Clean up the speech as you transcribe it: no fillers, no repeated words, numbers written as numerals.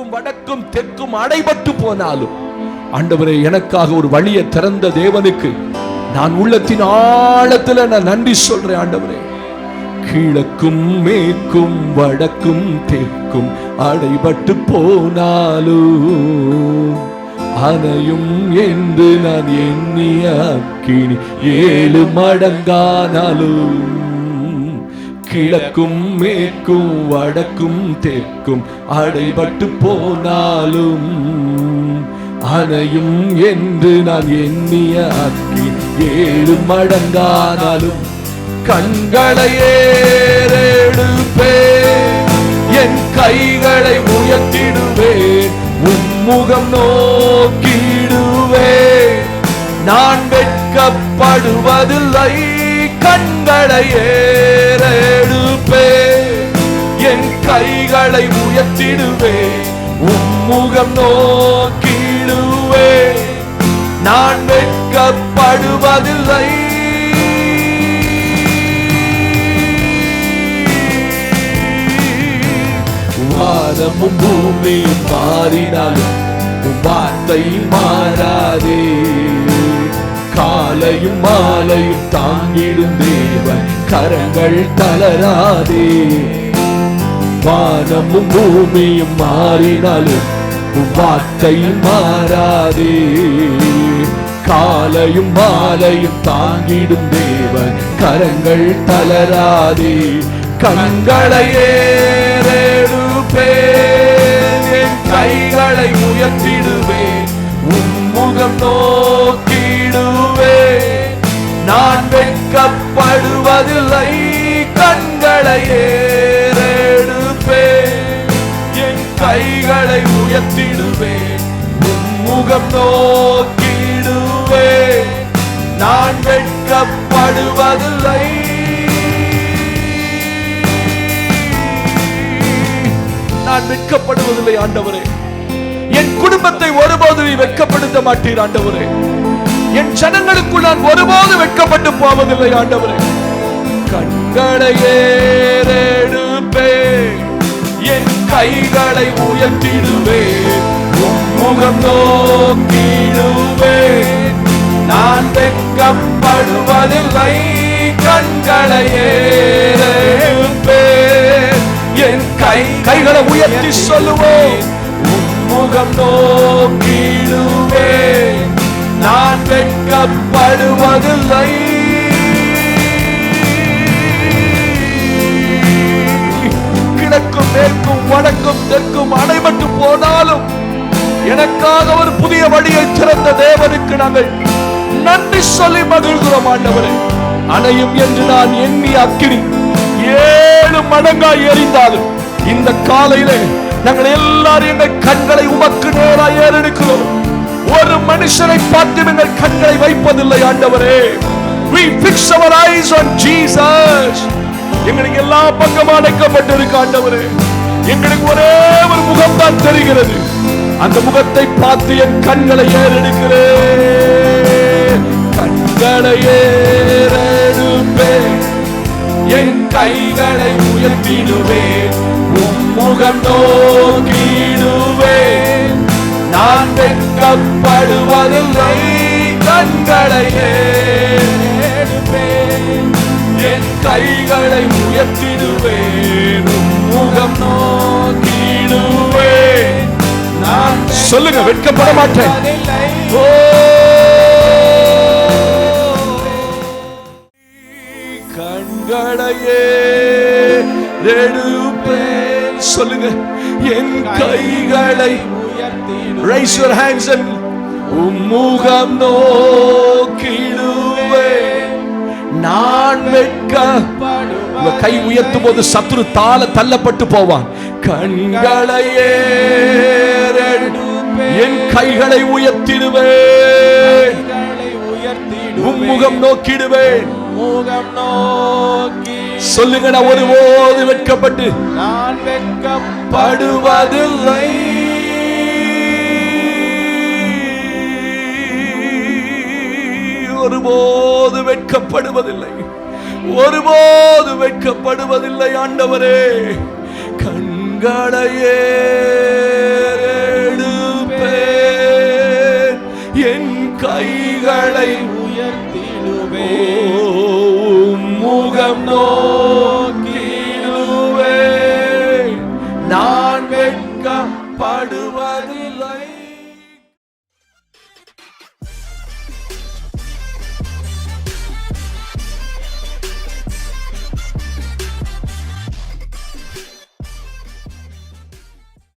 கிழக்கும் வடக்கும் தெற்கும் அடைபட்டு போனாலும் ஆண்டவரே, எனக்காக ஒரு வழியை திறந்த தேவனுக்கு நான் உள்ளத்தின் ஆழத்துல நான் நன்றி சொல்றேன். ஆண்டவரே, கிழக்கும் மேற்கும் வடக்கும் தெற்கும் அடைபட்டு போனாலும் அனையும் என்று நான் எண்ணிய அக்கினி 7 மடங்கானாலும், கிழக்கும் மேற்கும் வடக்கும் தெற்கும் அடைபட்டு போனாலும் அனையும் என்று நான் எண்ணிய அக்கினி 7 மடங்கானாலும் கண்களை ஏறெடுப்பேன், என் கைகளை உயர்த்திடுவேன், உம்முகம் நோக்கிடுவேன், நான் வெட்கப்படுவதில்லை. கண்களை ஏறெடுப்பேன், என் கைகளை உயர்த்திடுவேன், உம்முகம் நோக்கிடுவேன், நான் வெட்கப்படுவதில்லை. வானமும் பூமியும் மாறினாலும் வார்த்தை மாறாதே, காலையும் மாலையும் தாங்கிடும் தேவன் கரங்கள் தளராதே. வானமும் பூமியும் மாறினாலும் வார்த்தை மாறாதே, காலையும் மாலையும் தாங்கிடும் தேவன் கரங்கள் தளராதே. கண்களை ஏறெடுப்பேன், என் கைகளை உயர்த்திடுவேன், உம்முகம் நோக்கிடுவேன், நான் வெட்கப்படுவதில்லை. கண்களை ஏறெடுப்பேன், என் கைகளை உயர்த்திடுவேன், உம்முகம் நோக்கிடுவேன், நான் வெட்கப்படுவதில்லை. நான் வெட்கப்படுவதில்லை ஆண்டவரே. என் குடும்பத்தை ஒருபோது நீ வெட்கப்படுத்த மாட்டீர் ஆண்டவரே. என் ஜனங்களுக்குள் நான் ஒருபோது வெட்கப்பட்டு போவதில்லை ஆண்டவரே. கண்களை ஏறெடுப்பேன், என் கைகளை உயர்த்திடுவேன், உம்முகம் நோக்கிடுவேன், நான் வெட்கப்படுவதில்லை. கண்களை ஏறெடுப்பேன், என் கைகளை உயர்த்தி சொல்லுவோம், உம்முகம் நோக்கிடுவேன், நான் வெட்கப்படுவதில்லை. கிழக்கும் மேற்கும் வடக்கும் தெற்கும் அடைபட்டு போனாலும் எனக்காக ஒரு புதிய வழியை திறந்த தேவனுக்கு நாங்கள் நன்றி சொல்லி மகிழ்கிறோம் ஆண்டவரே. அணையும் என்று நான் எண்ணி அக்கினி 7 மடங்காய் எரிந்தாலும் இந்த காலையிலே நாங்கள் எல்லாரும் எங்கள் கண்களை உமக்கு நேராக ஏறெடுக்கிறோம். ஒரு மனுஷனை பார்த்து எங்கள் கண்களை வைப்பதில்லை ஆண்டவரே. We fix our eyes on Jesus. எங்களுக்கு எல்லா பக்கமும் அடைக்கப்பட்டிருக்க ஆண்டவரே. எங்களுக்கு ஒரே ஒரு முகம் தான் தெரிகிறது. அந்த முகத்தை பார்த்து என் கண்களை ஏறெடுக்கிறேன். கண்களை ஏறெடுப்பேன், என் கைகளை உயர்த்திடுவேன், உம்முகம் நோக்கிடுவேன், நான் வெட்கப்படுவதில்லை. கண்களை ஏறெடுப்பேன், என் கைகளை உயர்த்திடுவேன், உம்முகம் நோக்கிடுவேன், நான் சொல்லுங்க, வெட்கப்பட மாட்டேன். கண்களையே எடுப்பேன், சொல்லுங்க, என் கைகளை raise your hands and உம்முகம் நோக்கிடுவேன், நான் வெட்கப்படுவதில்லை. கை உயர்த்தும் போது சத்துரு தள்ளப்பட்டு போவான். கண்களையே என் கைகளை உயர்த்திடுவேன், உம்முகம் நோக்கிடுவேன். சொல்லுங்க, நான் ஒருபோது வெட்கப்பட்டு நான் வெட்கப்படுவதில்லை. ஒருபோது வெட்கப்படுவதில்லை, ஒருபோது வெட்கப்படுவதில்லை ஆண்டவரே. கண்களையே உள்ளம் நோ